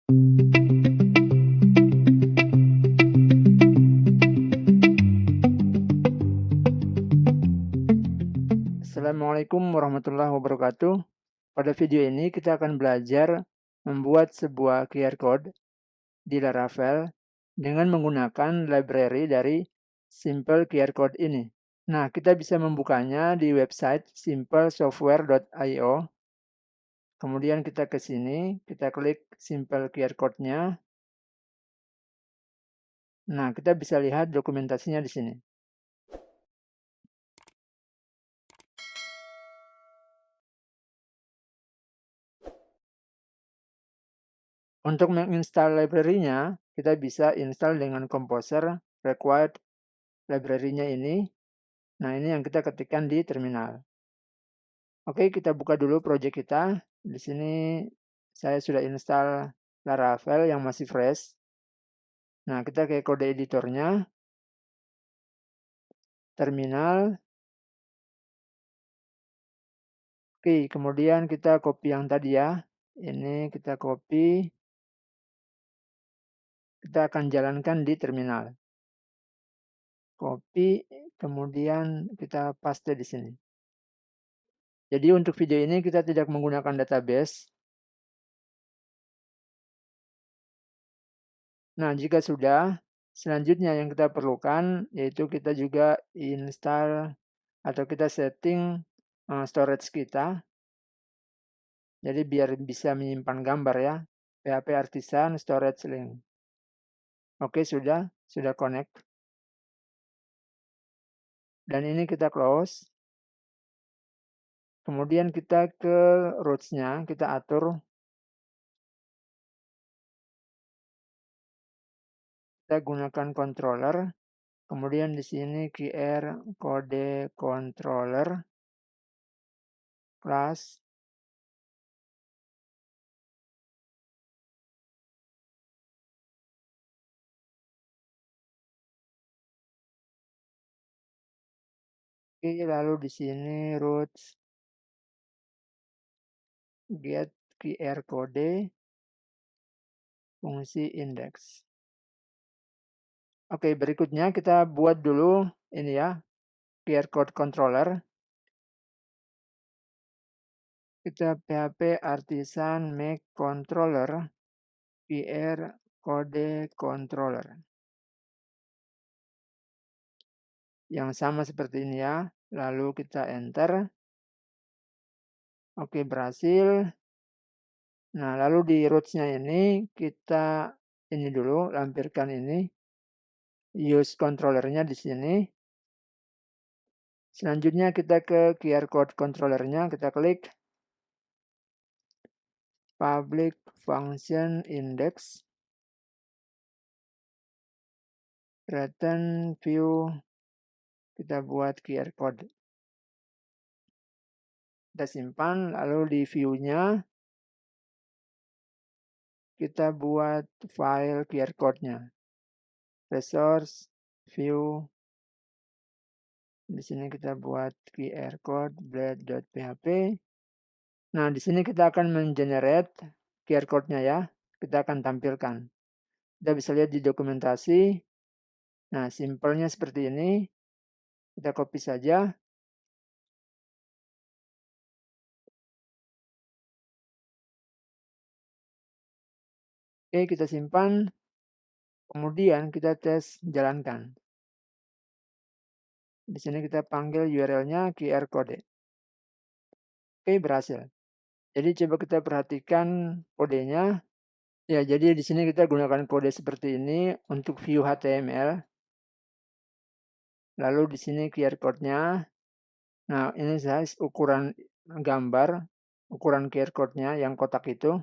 Assalamualaikum warahmatullahi wabarakatuh. Pada video ini kita akan belajar membuat sebuah QR code di Laravel dengan menggunakan library dari Simple QR Code ini. Nah, kita bisa membukanya di website simplesoftware.io. Kemudian kita ke sini, kita klik Simple QR Code-nya. Nah, kita bisa lihat dokumentasinya di sini. Untuk menginstal library-nya, kita bisa install dengan Composer required library-nya ini. Nah, ini yang kita ketikkan di terminal. Oke, kita buka dulu project kita. Di sini saya sudah install Laravel yang masih fresh. Nah, kita ke kode editornya, terminal. Oke, kemudian kita copy yang tadi ya. Ini kita copy. Kita akan jalankan di terminal. Copy, kemudian kita paste di sini. Jadi untuk video ini kita tidak menggunakan database. Nah, jika sudah, selanjutnya yang kita perlukan yaitu kita juga install atau kita setting storage kita. Jadi biar bisa menyimpan gambar ya. PHP Artisan Storage Link. Oke, sudah connect. Dan ini kita close. Kemudian kita ke roots-nya, kita atur. Kita gunakan controller. Kemudian di sini QR kode controller class. Oke, lalu di sini roots get QR kode fungsi index. Oke, berikutnya kita buat dulu ini ya, QR code controller. Kita PHP Artisan make controller QR kode controller. Yang sama seperti ini ya. Lalu kita enter. Oke, berhasil. Nah, lalu di roots-nya ini kita ini dulu lampirkan ini. Use controller-nya di sini. Selanjutnya kita ke QR code controller-nya, kita klik public function index return view, kita buat QR code. Kita simpan, lalu di view-nya kita buat file QR code-nya. Resource view. Di sini kita buat QR code blade.php. Nah, di sini kita akan mengenerate QR code-nya ya. Kita akan tampilkan. Kita bisa lihat di dokumentasi. Nah, simpelnya seperti ini. Kita copy saja. Oke, kita simpan. Kemudian kita tes jalankan. Di sini kita panggil URL-nya QR code. Oke, berhasil. Jadi coba kita perhatikan kodenya. Ya, jadi di sini kita gunakan kode seperti ini untuk view HTML. Lalu di sini QR code-nya. Nah, ini size ukuran gambar, ukuran QR code-nya yang kotak itu.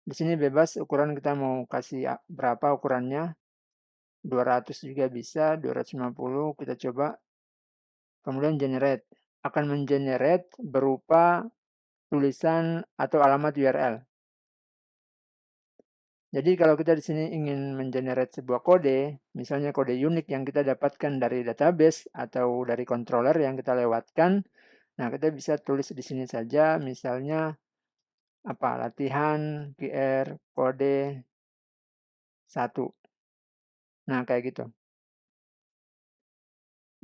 Di sini bebas ukuran kita mau kasih berapa ukurannya. 200 juga bisa, 250 kita coba. Kemudian generate. Akan mengenerate berupa tulisan atau alamat URL. Jadi kalau kita di sini ingin mengenerate sebuah kode, misalnya kode unik yang kita dapatkan dari database atau dari controller yang kita lewatkan, nah kita bisa tulis di sini saja, misalnya apa latihan QR kode 1. Nah, kayak gitu.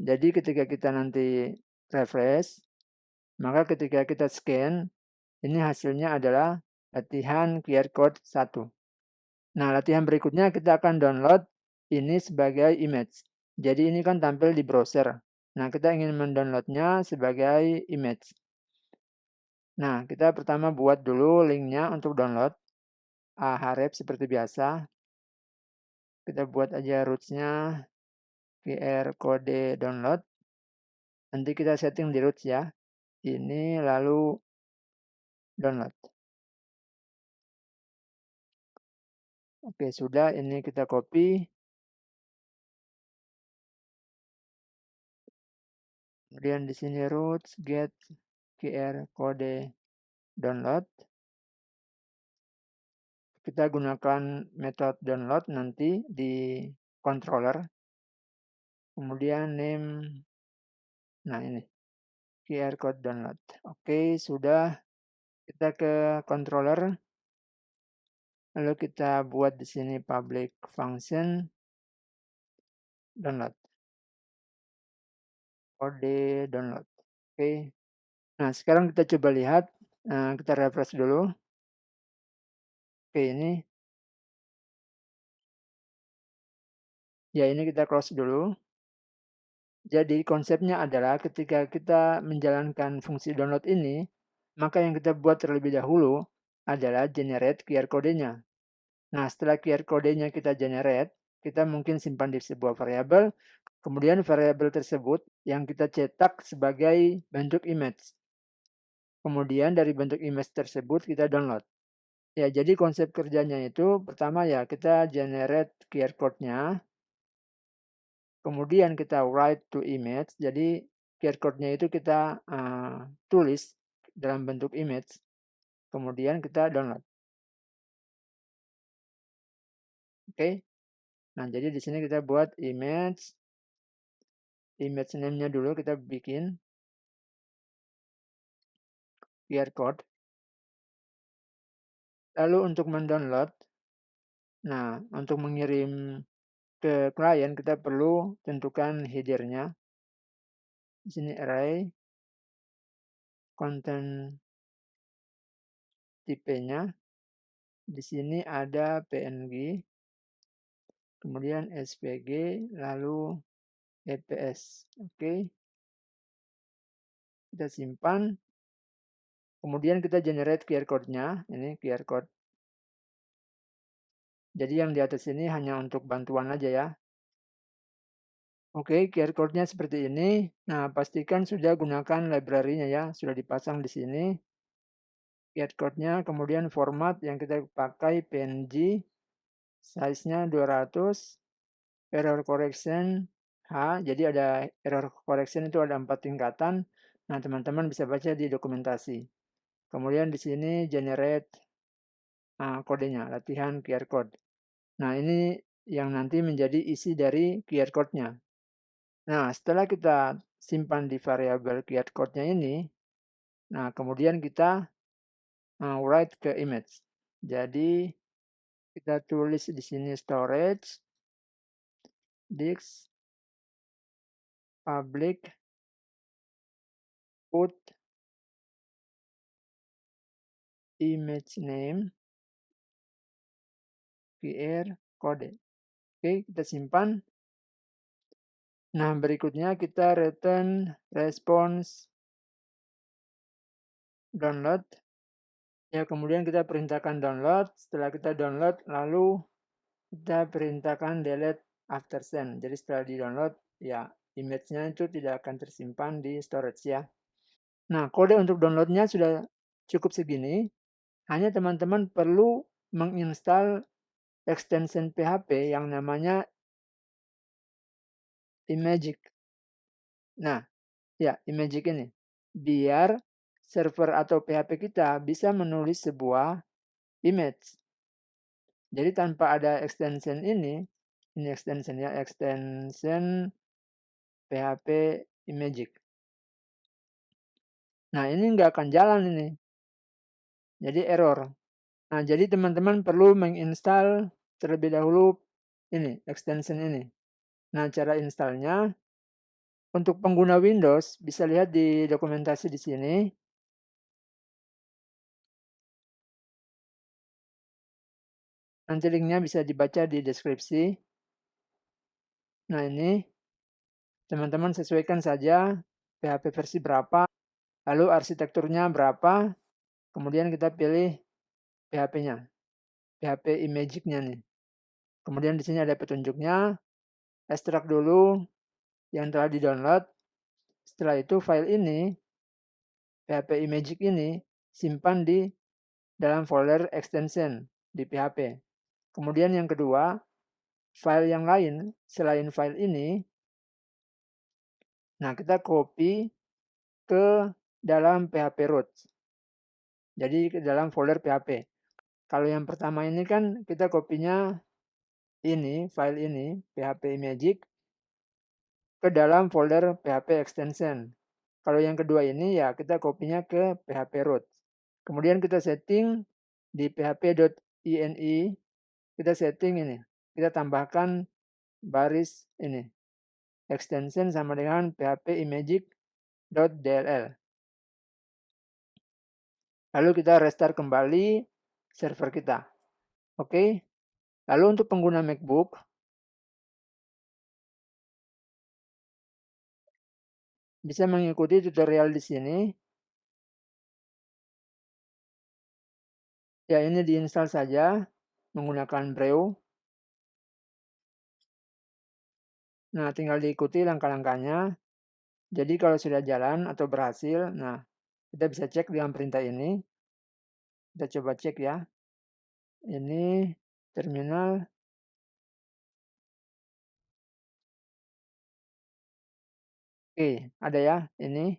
Jadi ketika kita nanti refresh, maka ketika kita scan, ini hasilnya adalah latihan QR Code 1. Nah, latihan berikutnya kita akan download ini sebagai image. Jadi ini kan tampil di browser. Nah, kita ingin mendownloadnya sebagai image. Nah, kita pertama buat dulu linknya untuk download. Href seperti biasa. Kita buat aja roots-nya QR kode download. Nanti kita setting di roots ya. Ini lalu download. Oke, sudah. Ini kita copy. Kemudian di sini roots get QR kode download. Kita gunakan metode download nanti di controller. Kemudian name. Nah, ini QR code download. Oke, sudah. Kita ke controller. Lalu kita buat di sini public function download. Kode download. Oke. Nah, sekarang kita coba lihat. Kita refresh dulu. Oke, ini. Ya, ini kita close dulu. Jadi konsepnya adalah ketika kita menjalankan fungsi download ini, maka yang kita buat terlebih dahulu adalah generate QR kodenya. Nah, setelah QR kodenya kita generate, kita mungkin simpan di sebuah variabel, kemudian variabel tersebut yang kita cetak sebagai bentuk image. Kemudian dari bentuk image tersebut kita download. Ya, jadi konsep kerjanya itu pertama ya kita generate QR code-nya, kemudian kita write to image, jadi QR code-nya itu kita tulis dalam bentuk image, kemudian kita download. Oke. Nah, jadi di sini kita buat image name-nya dulu kita bikin QR code. Lalu untuk mendownload, nah untuk mengirim ke klien kita perlu tentukan header-nya. Di sini array, content tipenya. Di sini ada PNG, kemudian SVG, lalu EPS. Oke. Kita simpan. Kemudian kita generate QR code-nya. Ini QR code. Jadi yang di atas ini hanya untuk bantuan aja ya. Oke, QR code-nya seperti ini. Nah, pastikan sudah gunakan library-nya ya. Sudah dipasang di sini. QR code-nya, kemudian format yang kita pakai PNG. Size-nya 200. Error correction H. Jadi ada error correction itu ada 4 tingkatan. Nah, teman-teman bisa baca di dokumentasi. Kemudian di sini generate kodenya, latihan QR code. Nah, ini yang nanti menjadi isi dari QR code-nya. Nah, setelah kita simpan di variabel QR code-nya ini, nah kemudian kita write ke image. Jadi kita tulis di sini storage disk public put image name QR code. Oke, kita simpan. Nah, berikutnya kita return response download. Ya, kemudian kita perintahkan download. Setelah kita download, lalu kita perintahkan delete after send. Jadi setelah di-download, ya image-nya itu tidak akan tersimpan di storage ya. Nah, kode untuk download-nya sudah cukup segini. Hanya teman-teman perlu menginstal extension PHP yang namanya Imagic. Nah, ya Imagic ini. Biar server atau PHP kita bisa menulis sebuah image. Jadi tanpa ada extension ini extension ya, extension PHP Imagic. Nah, ini nggak akan jalan ini. Jadi error. Nah, jadi teman-teman perlu menginstal terlebih dahulu ini, extension ini. Nah, cara installnya untuk pengguna Windows bisa lihat di dokumentasi di sini. Nanti linknya bisa dibaca di deskripsi. Nah, ini teman-teman sesuaikan saja PHP versi berapa, lalu arsitekturnya berapa, kemudian kita pilih PHP-nya, PHP Imagic-nya nih. Kemudian di sini ada petunjuknya, ekstrak dulu yang telah di-download. Setelah itu file ini, PHP Imagic ini, simpan di dalam folder extension di PHP. Kemudian yang kedua, file yang lain selain file ini, nah kita copy ke dalam PHP root. Jadi ke dalam folder PHP. Kalau yang pertama ini kan kita kopinya ini, file ini, PHP Imagic, ke dalam folder PHP extension. Kalau yang kedua ini ya kita kopinya ke PHP root. Kemudian kita setting di php.ini, kita setting ini. Kita tambahkan baris ini. Extension sama dengan php imagic.dll. Lalu kita restart kembali server kita. Oke. Lalu untuk pengguna MacBook, bisa mengikuti tutorial di sini. Ya, ini diinstal saja menggunakan Brew. Nah, tinggal diikuti langkah-langkahnya. Jadi kalau sudah jalan atau berhasil, nah kita bisa cek dengan perintah ini. Kita coba cek ya. Ini terminal. Oke, ada ya ini.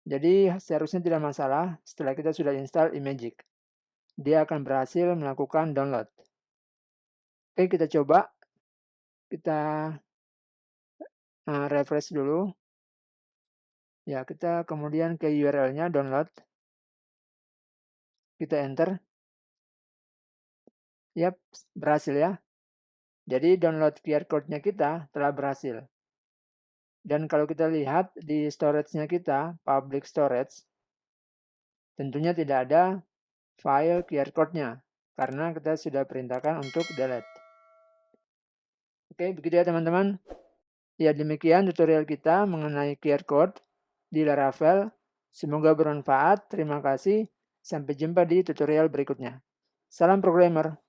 Jadi seharusnya tidak masalah setelah kita sudah install Imagic. Dia akan berhasil melakukan download. Oke, kita coba. Kita refresh dulu. Ya, kita kemudian ke URL-nya download. Kita enter. Yap, berhasil ya. Jadi download QR code-nya kita telah berhasil. Dan kalau kita lihat di storage-nya kita, public storage, tentunya tidak ada file QR code-nya. Karena kita sudah perintahkan untuk delete. Oke, begitu ya teman-teman. Ya, demikian tutorial kita mengenai QR code di Laravel. Semoga bermanfaat. Terima kasih. Sampai jumpa di tutorial berikutnya. Salam programmer.